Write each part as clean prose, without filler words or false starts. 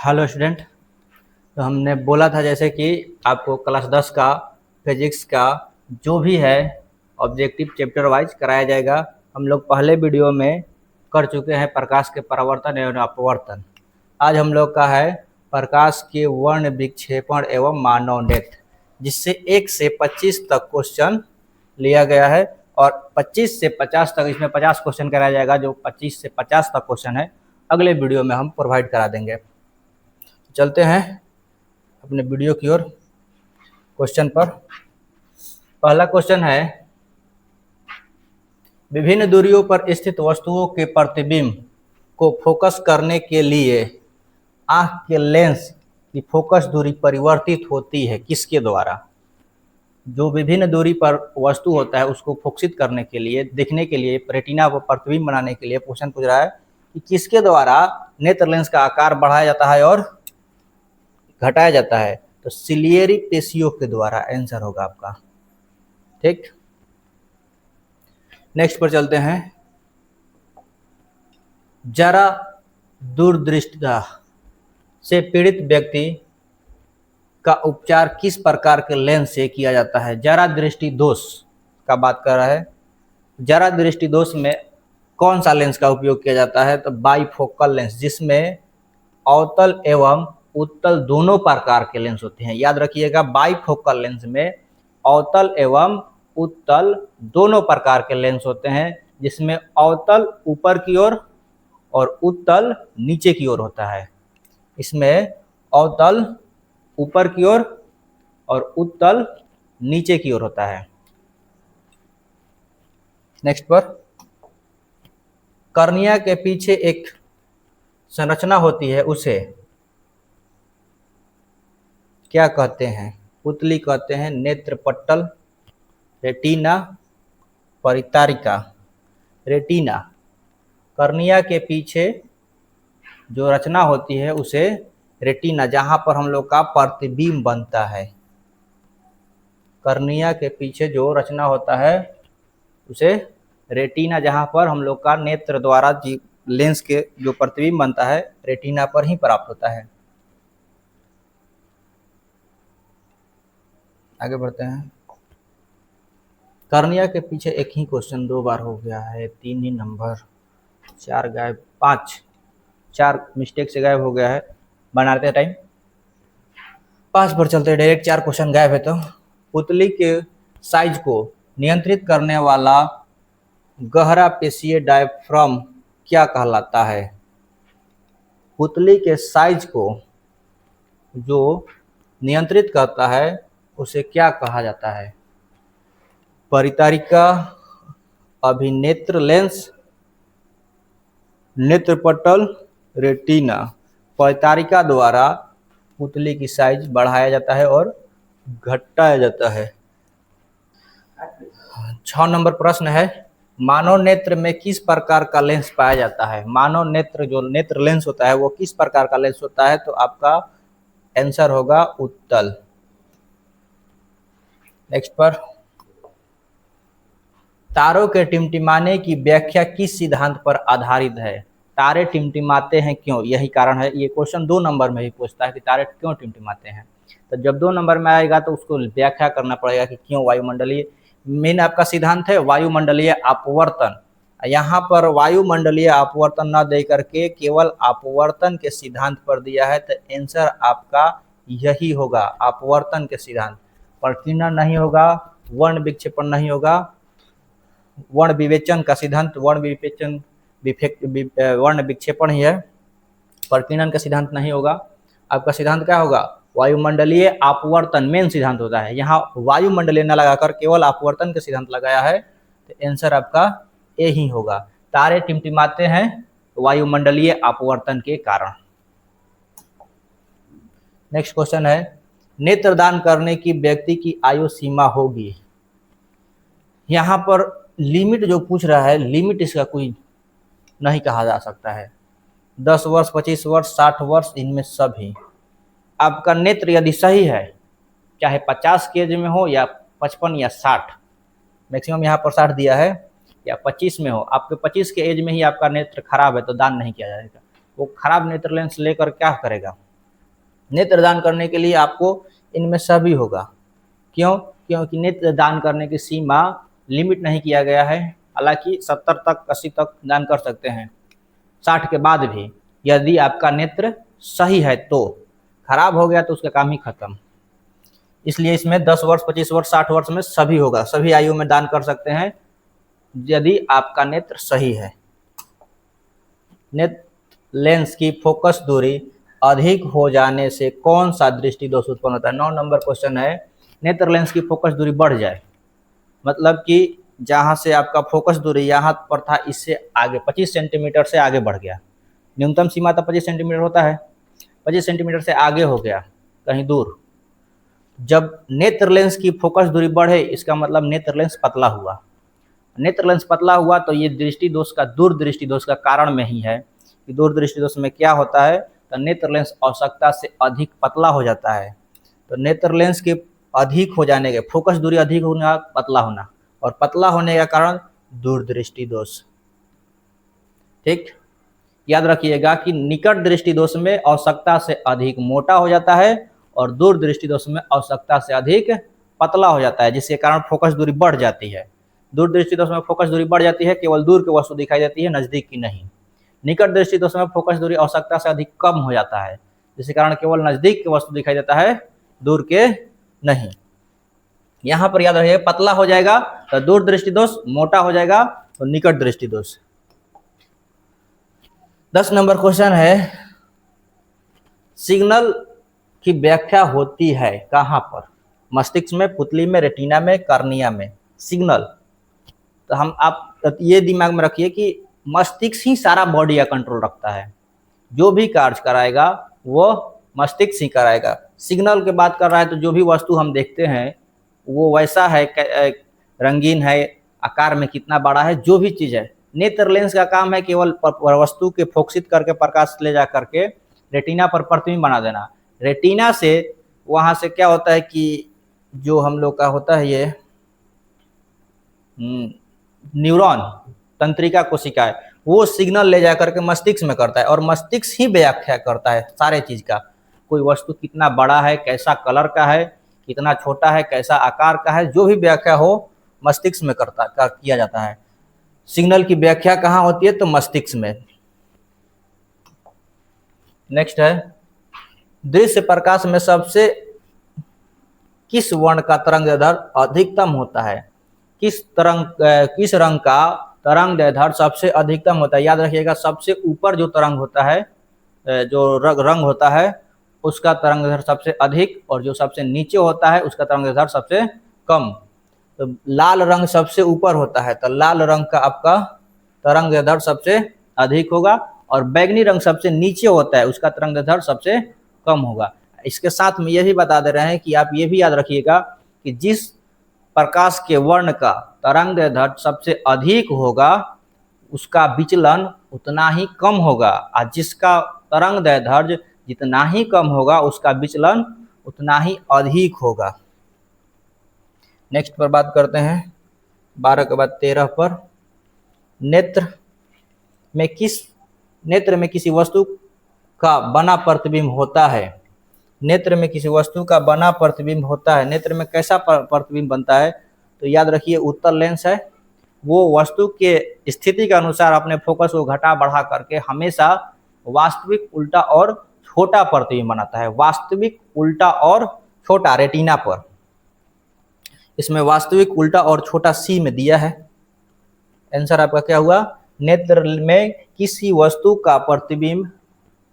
Hello student. तो हमने बोला था जैसे कि आपको क्लास 10 का फिजिक्स का जो भी है ऑब्जेक्टिव चैप्टर वाइज कराया जाएगा। हम लोग पहले वीडियो में कर चुके हैं प्रकाश के परावर्तन एवं अपवर्तन। आज हम लोग का है प्रकाश के वर्ण विक्षेपण एवं मानव नेत्र, जिससे 1 से 25 तक क्वेश्चन लिया गया है और 25 से 50 तक इसमें 50 क्वेश्चन कराया जाएगा। जो 25 से 50 तक क्वेश्चन है अगले वीडियो में हम प्रोवाइड करा देंगे। चलते हैं अपने वीडियो की ओर। क्वेश्चन पर पहला क्वेश्चन है, विभिन्न दूरियों पर स्थित वस्तुओं के प्रतिबिंब को फोकस करने के लिए आंख के लेंस की फोकस दूरी परिवर्तित होती है किसके द्वारा? जो विभिन्न दूरी पर वस्तु होता है उसको फोकसित करने के लिए, देखने के लिए, रेटिना पर प्रतिबिंब बनाने के लिए क्वेश्चन पूछ रहा है कि किसके द्वारा नेत्र लेंस का आकार बढ़ाया जाता है और घटाया जाता है। तो सिलियरी पेशियों के द्वारा आंसर होगा आपका। ठीक, नेक्स्ट पर चलते हैं। जरा दूरदृष्टिता से पीड़ित व्यक्ति का उपचार किस प्रकार के लेंस से किया जाता है? जरा दृष्टि दोष का बात कर रहा है। जरा दृष्टि दोष में कौन सा लेंस का उपयोग किया जाता है? तो बाइफोकल लेंस, जिसमें अवतल एवं उत्तल दोनों प्रकार के लेंस होते हैं। याद रखिएगा, बाइफोकल लेंस में अवतल एवं उत्तल दोनों प्रकार के लेंस होते हैं, जिसमें अवतल ऊपर की ओर और उत्तल नीचे की ओर होता है। इसमें अवतल ऊपर की ओर और उत्तल नीचे की ओर होता है। नेक्स्ट पर, कर्निया के पीछे एक संरचना होती है, उसे क्या कहते हैं? पुतली कहते हैं, नेत्रपटल, रेटिना, परितारिका। रेटिना, कर्निया के पीछे जो रचना होती है उसे रेटिना, जहां पर हम लोग का प्रतिबिंब बनता है। कर्निया के पीछे जो रचना होता है उसे रेटिना, जहां पर हम लोग का नेत्र द्वारा लेंस के जो प्रतिबिंब बनता है रेटिना पर ही प्राप्त होता है। आगे बढ़ते हैं। कर्निया के पीछे एक ही क्वेश्चन 2 बार हो गया है, 3 ही नंबर, 4 गायब, 4 मिस्टेक से गायब हो गया है बनाते टाइम। 5 पर चलते हैं डायरेक्ट, 4 क्वेश्चन गायब है। तो पुतली के साइज को नियंत्रित करने वाला गहरा पेशीय डायफ्राम क्या कहलाता है? पुतली के साइज को जो नियंत्रित करता है उसे क्या कहा जाता है? परितारिका, अभिनेत्र लेंस, नेत्रपटल, रेटिना। परितारिका द्वारा पुतली की साइज बढ़ाया जाता है और घटाया जाता है। 6 नंबर प्रश्न है, मानव नेत्र में किस प्रकार का लेंस पाया जाता है? मानव नेत्र जो नेत्र लेंस होता है वो किस प्रकार का लेंस होता है? तो आपका आंसर होगा उत्तल। नेक्स्ट पर, तारों के टिमटिमाने की व्याख्या किस सिद्धांत पर आधारित है? तारे टिमटिमाते हैं क्यों? यही कारण है। ये क्वेश्चन 2 नंबर में ही पूछता है कि तारे क्यों टिमटिमाते हैं। तो जब 2 नंबर में आएगा तो उसको व्याख्या करना पड़ेगा कि क्यों वायुमंडलीय। मेन आपका सिद्धांत है वायुमंडलीय अपवर्तन। यहाँ पर वायुमंडलीय अपवर्तन न दे करके केवल अपवर्तन के सिद्धांत पर दिया है, तो आंसर आपका यही होगा, अपवर्तन के सिद्धांत। प्रकीर्णन नहीं होगा, वर्ण विक्षेपण नहीं होगा, वर्ण विवेचन का सिद्धांत, वर्ण विक्षेपण ही है, प्रकीर्णन का सिद्धांत नहीं होगा। आपका सिद्धांत क्या होगा? वायुमंडलीय अपवर्तन मेन सिद्धांत होता है। यहाँ वायुमंडलीय न लगाकर केवल अपवर्तन का सिद्धांत लगाया है, तो आंसर आपका ए ही होगा। तारे टिमटिमाते हैं वायुमंडलीय अपवर्तन के कारण। नेक्स्ट क्वेश्चन है, नेत्रदान करने की व्यक्ति की आयु सीमा होगी। यहाँ पर लिमिट जो पूछ रहा है, लिमिट इसका कोई नहीं कहा जा सकता है। 10 वर्ष, 25 वर्ष, 60 वर्ष, इनमें सभी। आपका नेत्र यदि सही है, चाहे 50 के एज में हो या 55 या 60, मैक्सिमम यहाँ पर 60 दिया है, या 25 में हो, आपके 25 के एज में ही आपका नेत्र खराब है तो दान नहीं किया जाएगा। वो खराब नेत्र लेंस लेकर क्या करेगा? नेत्रदान करने के लिए आपको इनमें सभी होगा। क्यों? क्योंकि नेत्रदान करने की सीमा लिमिट नहीं किया गया है। हालांकि 70 तक 80 तक दान कर सकते हैं, 60 के बाद भी यदि आपका नेत्र सही है तो। खराब हो गया तो उसका काम ही खत्म। इसलिए इसमें 10 वर्ष 25 वर्ष 60 वर्ष में सभी होगा, सभी आयु में दान कर सकते हैं यदि आपका नेत्र सही है। नेत्र लेंस की फोकस दूरी अधिक हो जाने से कौन सा दृष्टि दोष उत्पन्न होता है? 9 नंबर क्वेश्चन है। नेत्र लेंस की फोकस दूरी बढ़ जाए, मतलब कि जहां से आपका फोकस दूरी यहाँ पर था इससे आगे 25 सेंटीमीटर से आगे बढ़ गया। न्यूनतम सीमा तो 25 सेंटीमीटर होता है, 25 सेंटीमीटर से आगे हो गया कहीं दूर। जब नेत्र लेंस की फोकस दूरी बढ़े इसका मतलब नेत्र लेंस पतला हुआ। नेत्र लेंस पतला हुआ तो ये दृष्टि दोष का, दूरदृष्टि दोष का कारण में ही है कि दूरदृष्टि दोष में क्या होता है, तो नेत्र लेंस आवश्यकता से अधिक पतला हो जाता है। तो नेत्र लेंस के अधिक हो जाने के, फोकस दूरी अधिक होना, पतला होना, और पतला होने का कारण दूरदृष्टि दोष। ठीक, याद रखिएगा कि निकट दृष्टि दोष में आवश्यकता से अधिक मोटा हो जाता है और दूरदृष्टि दोष में आवश्यकता से अधिक पतला हो जाता है, जिसके कारण फोकस दूरी बढ़ जाती है। दूरदृष्टि दोष में फोकस दूरी बढ़ जाती है, केवल दूर की वस्तु दिखाई देती है, नजदीक की नहीं। निकट दृष्टि दोष में फोकस दूरी आवश्यकता से अधिक कम हो जाता है, जिसके कारण केवल नजदीक की वस्तु दिखाई देता है, दूर के नहीं। यहां पर याद रखिए, पतला हो जाएगा तो दूरदृष्टि दोष, मोटा हो जाएगा तो निकट दृष्टि दोष। 10 नंबर क्वेश्चन है, सिग्नल की व्याख्या होती है कहां पर? मस्तिष्क में, पुतली में, रेटिना में, कार्निया में। सिग्नल तो आप ये दिमाग में रखिए कि मस्तिष्क ही सारा बॉडी का कंट्रोल रखता है, जो भी कार्य कराएगा वो मस्तिष्क ही कराएगा। सिग्नल की बात कर रहा है तो जो भी वस्तु हम देखते हैं वो वैसा है, रंगीन है, आकार में कितना बड़ा है, जो भी चीज है। नेत्र लेंस का काम है केवल वस्तु के फोकसित करके, प्रकाश ले जा करके रेटिना पर प्रतिबिंब बना देना। रेटिना से वहां से क्या होता है कि जो हम लोग का होता है ये न्यूरॉन, तंत्रिका कोशिकाएं, वो सिग्नल ले जा करके मस्तिष्क में करता है और मस्तिष्क ही व्याख्या करता है सारे चीज का। कोई वस्तु कितना बड़ा है, कैसा कलर का है, कितना छोटा है, कैसा आकार का है, जो भी व्याख्या हो मस्तिष्क में किया जाता है। सिग्नल की व्याख्या कहाँ होती है? तो मस्तिष्क में। नेक्स्ट है, दृश्य प्रकाश में सबसे किस वर्ण का तरंग दैर्ध्य अधिकतम होता है? किस रंग का तरंग दैर्ध्य सबसे अधिकतम होता है? याद रखिएगा, सबसे ऊपर जो तरंग होता है, जो रंग होता है, उसका तरंग दैर्ध्य सबसे अधिक, और जो सबसे नीचे होता है उसका तरंग दैर्ध्य सबसे कम। तो लाल रंग सबसे ऊपर होता है, तो लाल रंग का आपका तरंग दैर्ध्य सबसे अधिक होगा, और बैगनी रंग सबसे नीचे होता है, उसका तरंग दैर्ध्य सबसे कम होगा। इसके साथ में यही बता दे रहे हैं कि आप ये भी याद रखिएगा कि जिस प्रकाश के वर्ण का तरंग दैर्ध्य सबसे अधिक होगा उसका विचलन उतना ही कम होगा, और जिसका तरंग दैर्ध्य जितना ही कम होगा उसका विचलन उतना ही अधिक होगा। नेक्स्ट पर बात करते हैं 12 के बाद 13 पर। नेत्र में किसी वस्तु का बना प्रतिबिंब होता है। नेत्र में किसी वस्तु का बना प्रतिबिंब होता है। नेत्र में कैसा प्रतिबिंब बनता है? तो याद रखिए, उत्तल लेंस है, वो वस्तु के स्थिति के अनुसार अपने फोकस को घटा बढ़ा करके हमेशा वास्तविक उल्टा और छोटा प्रतिबिंब बनाता है। वास्तविक उल्टा और छोटा रेटिना पर, इसमें वास्तविक उल्टा और छोटा सी में दिया है। आंसर आपका क्या हुआ? नेत्र में किसी वस्तु का प्रतिबिंब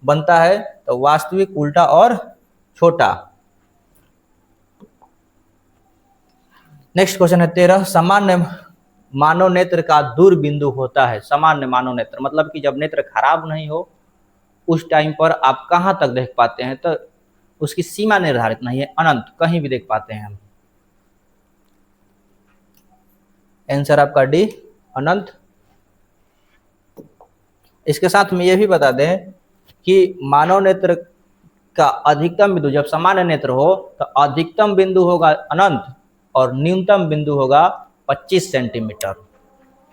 बनता है तो वास्तविक उल्टा और छोटा। नेक्स्ट क्वेश्चन है 13, सामान्य मानव नेत्र का दूर बिंदु होता है। सामान्य मानव नेत्र मतलब कि जब नेत्र खराब नहीं हो उस टाइम पर आप कहां तक देख पाते हैं, तो उसकी सीमा निर्धारित नहीं है, अनंत, कहीं भी देख पाते हैं हम। आंसर आपका डी, अनंत। इसके साथ में यह भी बता दें कि मानव नेत्र का अधिकतम बिंदु जब सामान्य नेत्र हो तो अधिकतम बिंदु होगा अनंत और न्यूनतम बिंदु होगा 25 सेंटीमीटर।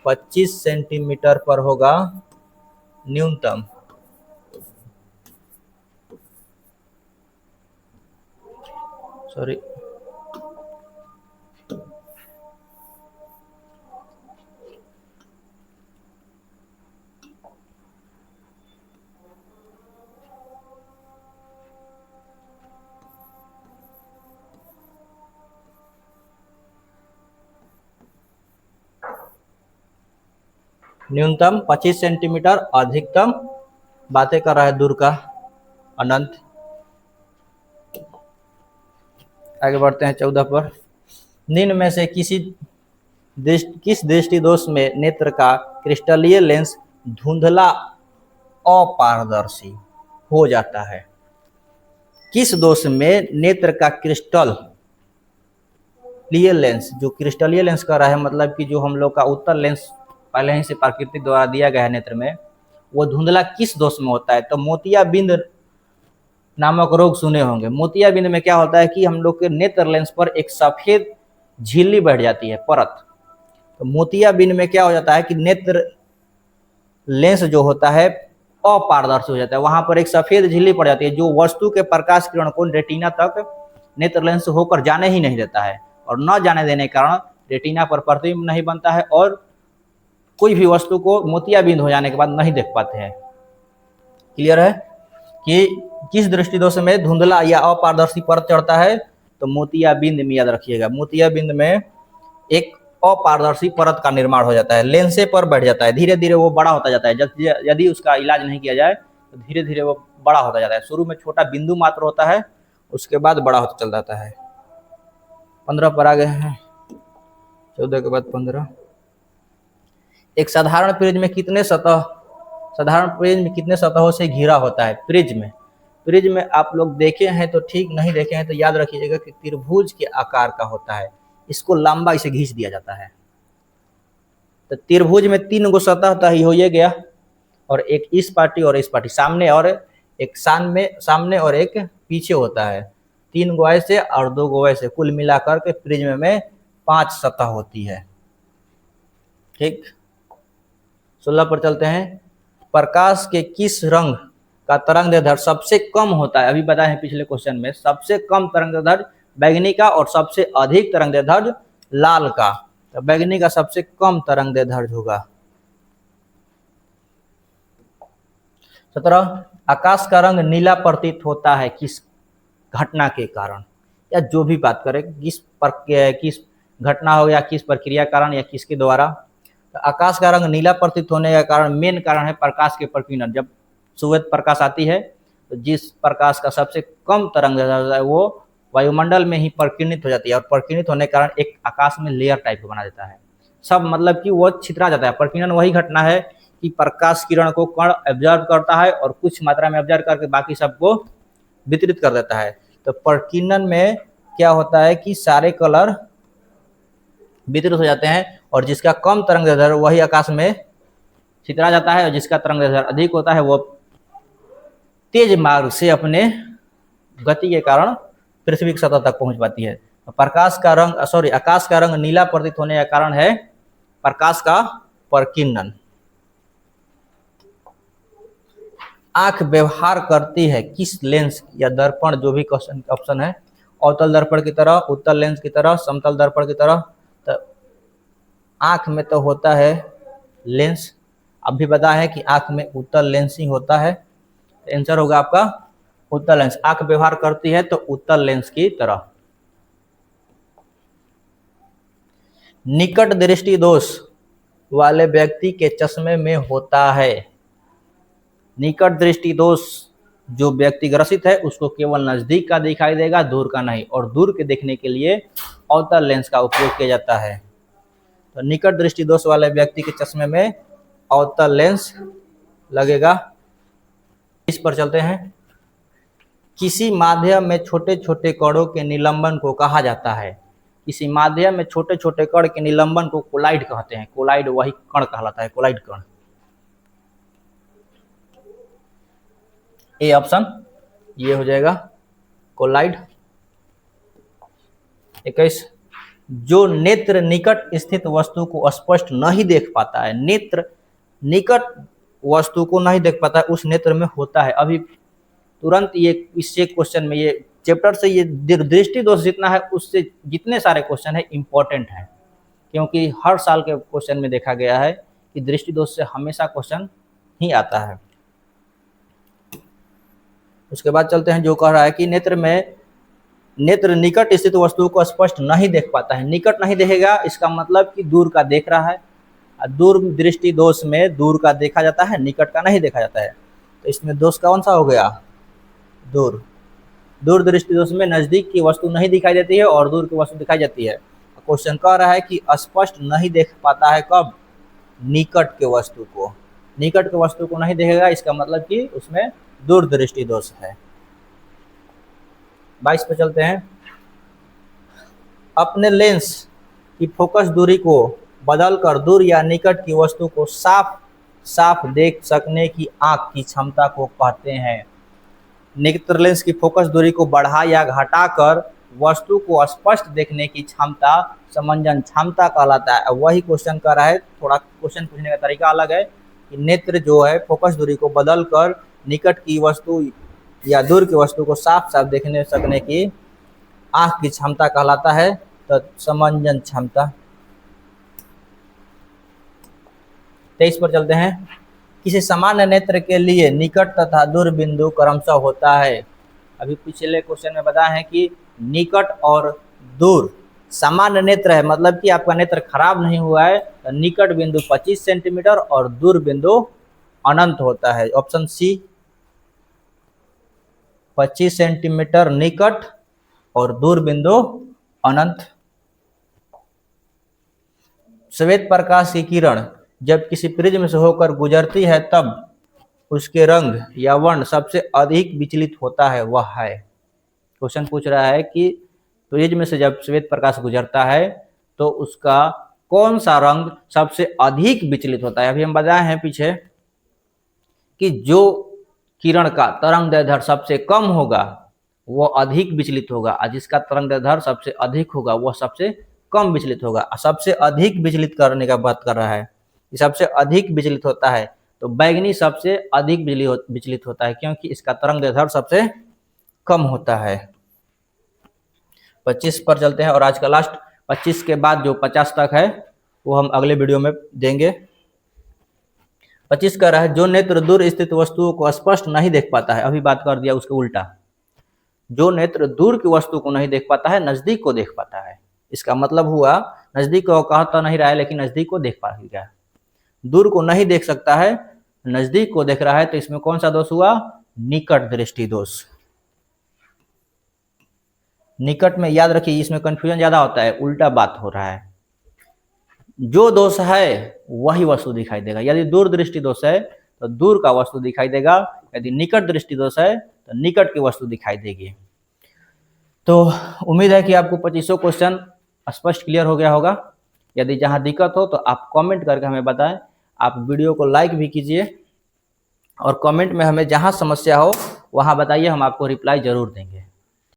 25 सेंटीमीटर पर होगा न्यूनतम। सॉरी, न्यूनतम 25 सेंटीमीटर, अधिकतम बातें कर रहा है दूर का अनंत। आगे बढ़ते हैं 14 पर। निम्न में से किस दृष्टि दोष में नेत्र का क्रिस्टलीय लेंस धुंधला अपारदर्शी हो जाता है? किस दोष में नेत्र का क्रिस्टलीय लेंस, जो क्रिस्टलीय लेंस का रहा है मतलब कि जो हम लोग का उत्तल लेंस पहले ही से प्रकृति द्वारा दिया गया है नेत्र में, वो धुंधला किस दोष में होता है? तो मोतियाबिंद नामक रोग सुने होंगे। मोतियाबिंद में क्या होता है कि हम लोग के नेत्र लेंस पर एक सफेद झिल्ली बैठ जाती है, परत। तो मोतियाबिंद में क्या हो जाता है कि नेत्र लेंस जो होता है अपारदर्शी हो जाता है, वहां पर एक सफेद झिल्ली पड़ जाती है जो वस्तु के प्रकाश किरण को रेटिना तक नेत्र लेंस होकर जाने ही नहीं देता है, और न जाने देने के कारण रेटिना पर प्रतिबिंब नहीं बनता है और कोई भी वस्तु को मोतियाबिंद हो जाने के बाद नहीं देख पाते हैं। क्लियर है कि किस दृष्टि दोष में धुंधला या अपारदर्शी परत चढ़ता है? तो मोतियाबिंद में याद रखिएगा, मोतियाबिंद में एक अपारदर्शी परत का निर्माण हो जाता है, लेंसे पर बढ़ जाता है, धीरे धीरे वो बड़ा होता जाता है। यदि उसका इलाज नहीं किया जाए तो धीरे धीरे वो बड़ा होता जाता है। शुरू में छोटा बिंदु मात्र होता है, उसके बाद बड़ा होता चल जाता है। 15 पर आ गए हैं, 14 के बाद 15। एक साधारण प्रिज्म में कितने सतहों से घिरा होता है? प्रिज्म में आप लोग देखे हैं तो ठीक, नहीं देखे हैं तो याद रखिएगा कि त्रिभुज के आकार का होता है, इसको लंबा इसे घींच दिया जाता है। तो त्रिभुज में 3 गो सतह तय हो ये गया, और एक इस पार्टी और इस पार्टी, सामने और एक पीछे होता है। 3 गो ऐसे और 2 गो ऐसे, कुल मिलाकर के प्रिज्म में 5 सतह होती है। ठीक, 16 पर चलते हैं। प्रकाश के किस रंग का तरंगदैर्ध्य सबसे कम होता है? अभी बताए हैं पिछले क्वेश्चन में, सबसे कम तरंगदैर्ध्य बैंगनी का और सबसे अधिक तरंगदैर्ध्य लाल का। तो बैंगनी का सबसे कम तरंगदैर्ध्य होगा। 17, आकाश का रंग नीला प्रतीत होता है किस घटना के कारण? या जो भी बात करें, किस घटना हो या किस प्रक्रिया कारण या किसके द्वारा। तो आकाश का रंग नीला प्रतीत होने का कारण, मेन कारण है प्रकाश के प्रकीर्णन। जब सुबह प्रकाश आती है तो जिस प्रकाश का सबसे कम तरंगदैर्ध्य है वो वायुमंडल में ही प्रकीर्णित हो जाती है, और प्रकीर्णित होने के कारण एक आकाश में लेयर टाइप का बना देता है सब, मतलब कि वो छितरा जाता है। प्रकीर्णन वही घटना है कि प्रकाश किरण को कण ऑब्जर्व करता है और कुछ मात्रा में ऑब्जर्व करके बाकी सबको वितरित कर देता है। तो प्रकीर्णन में क्या होता है कि सारे कलर वितरित हो जाते हैं, और जिसका कम तरंगदैर्ध्य वही आकाश में छितरा जाता है, और जिसका तरंगदैर्ध्य अधिक होता है वो तेज मार्ग से अपने गति के कारण पृथ्वी की सतह तक पहुंच पाती है। आकाश का रंग नीला प्रतीत होने का कारण है प्रकाश का प्रकीर्णन। आंख व्यवहार करती है किस लेंस या दर्पण, जो भी क्वेश्चन ऑप्शन है, अवतल दर्पण की तरह, उत्तल लेंस की तरह, समतल दर्पण की तरह। तो आंख में तो होता है लेंस, अभी बताया है कि आंख में उत्तल लेंस ही होता है। आंसर होगा आपका उत्तल लेंस। आंख व्यवहार करती है तो उत्तल लेंस की तरह। निकट दृष्टि दोष वाले व्यक्ति के चश्मे में होता है। निकट दृष्टि दोष जो व्यक्ति ग्रसित है उसको केवल नजदीक का दिखाई देगा, दूर का नहीं, और दूर के देखने के लिए अवतल लेंस का उपयोग किया जाता है। तो निकट दृष्टि दोष वाले व्यक्ति के चश्मे में अवतल लेंस लगेगा। इस पर चलते हैं। किसी माध्यम में छोटे छोटे कणों के निलंबन को कहा जाता है? किसी माध्यम में छोटे छोटे कण के निलंबन को कोलाइड कहते हैं। कोलाइड वही कण कहलाता है, कोलाइड कण। ए ऑप्शन ये हो जाएगा कोलाइड। 21, जो नेत्र निकट स्थित वस्तु को स्पष्ट नहीं देख पाता है, नेत्र निकट वस्तु को नहीं देख पाता है, उस नेत्र में होता है। अभी तुरंत ये इससे क्वेश्चन में ये चैप्टर से ये दृष्टि दोष जितना है उससे जितने सारे क्वेश्चन है इंपॉर्टेंट है, क्योंकि हर साल के क्वेश्चन में देखा गया है कि दृष्टि दोष से हमेशा क्वेश्चन ही आता है। उसके बाद चलते हैं, जो कह रहा है कि नेत्र निकट स्थित वस्तु को स्पष्ट नहीं देख पाता है। निकट नहीं देखेगा इसका मतलब कि दूर का देख रहा है। दूर दृष्टि दोष में दूर का देखा जाता है, निकट का नहीं देखा जाता है। तो इसमें दोष कौन सा हो गया? दूर। दूर दृष्टि दोष में नजदीक की वस्तु नहीं दिखाई देती है और दूर की वस्तु दिखाई जाती है। क्वेश्चन कह रहा है कि स्पष्ट नहीं देख पाता है कब? निकट के वस्तु को। निकट के वस्तु को नहीं देखेगा इसका मतलब कि उसमें दूर दृष्टि दोष है। 22 पे चलते हैं। अपने लेंस की फोकस दूरी को बदलकर दूर या निकट की वस्तु को साफ साफ देख सकने की आंख की क्षमता को कहते हैं। नेत्र लेंस की फोकस दूरी को बढ़ा या घटाकर वस्तु को स्पष्ट देखने की क्षमता समंजन क्षमता कहलाता है। वही क्वेश्चन कर रहा है, थोड़ा क्वेश्चन पूछने का तरीका अलग है कि नेत्र जो है फोकस दूरी को बदलकर निकट की वस्तु या दूर की वस्तु को साफ साफ देखने सकने की आंख की क्षमता कहलाता है, तो समंजन क्षमता। 23 पर चलते हैं। किसी सामान्य नेत्र के लिए निकट तथा दूर बिंदु क्रमशः होता है। अभी पिछले क्वेश्चन में बताया है कि निकट और दूर सामान्य नेत्र है, मतलब कि आपका नेत्र खराब नहीं हुआ है, तो निकट बिंदु 25 सेंटीमीटर और दूर बिंदु अनंत होता है। ऑप्शन सी 25 सेंटीमीटर निकट और दूर बिंदु अनंत। श्वेत प्रकाश की किरण जब किसी प्रिज्म से होकर गुजरती है तब उसके रंग या वर्ण सबसे अधिक विचलित होता है, वह है। क्वेश्चन पूछ रहा है कि प्रिज्म से जब श्वेत प्रकाश गुजरता है तो उसका कौन सा रंग सबसे अधिक विचलित होता है। अभी हम बताए हैं पीछे कि जो किरण का तरंगदैर्ध्य सबसे कम होगा वो अधिक विचलित होगा, और जिसका तरंगदैर्ध्य सबसे अधिक होगा वह सबसे कम विचलित होगा। सबसे अधिक विचलित करने का बात कर रहा है, सबसे अधिक विचलित होता है तो बैगनी सबसे अधिक विचलित होता है, क्योंकि इसका तरंगदैर्ध्य सबसे कम होता है। 25 पर चलते हैं, और आज का लास्ट 25 के बाद जो 50 तक है वो हम अगले वीडियो में देंगे। 25 कह रहा है, जो नेत्र दूर स्थित वस्तुओं को स्पष्ट नहीं देख पाता है। अभी बात कर दिया उसके उल्टा, जो नेत्र दूर की वस्तु को नहीं देख पाता है नजदीक को देख पाता है। इसका मतलब हुआ नजदीक को कहा तो नहीं रहा है, लेकिन नजदीक को देख पाएगा। दूर को नहीं देख सकता है, नजदीक को देख रहा है, तो इसमें कौन सा दोष हुआ? निकट दृष्टि दोष। निकट में याद रखिए इसमें कंफ्यूजन ज्यादा होता है, उल्टा बात हो रहा है। जो दोष है वही वस्तु दिखाई देगा। यदि दूर दृष्टि दोष है तो दूर का वस्तु दिखाई देगा, यदि निकट दृष्टि दोष है तो निकट की वस्तु दिखाई देगी। तो उम्मीद है कि आपको 25 क्वेश्चन स्पष्ट क्लियर हो गया होगा। यदि जहां दिक्कत हो तो आप कमेंट करके हमें बताएं। आप वीडियो को लाइक भी कीजिए और कमेंट में हमें जहां समस्या हो वहां बताइए, हम आपको रिप्लाई जरूर देंगे।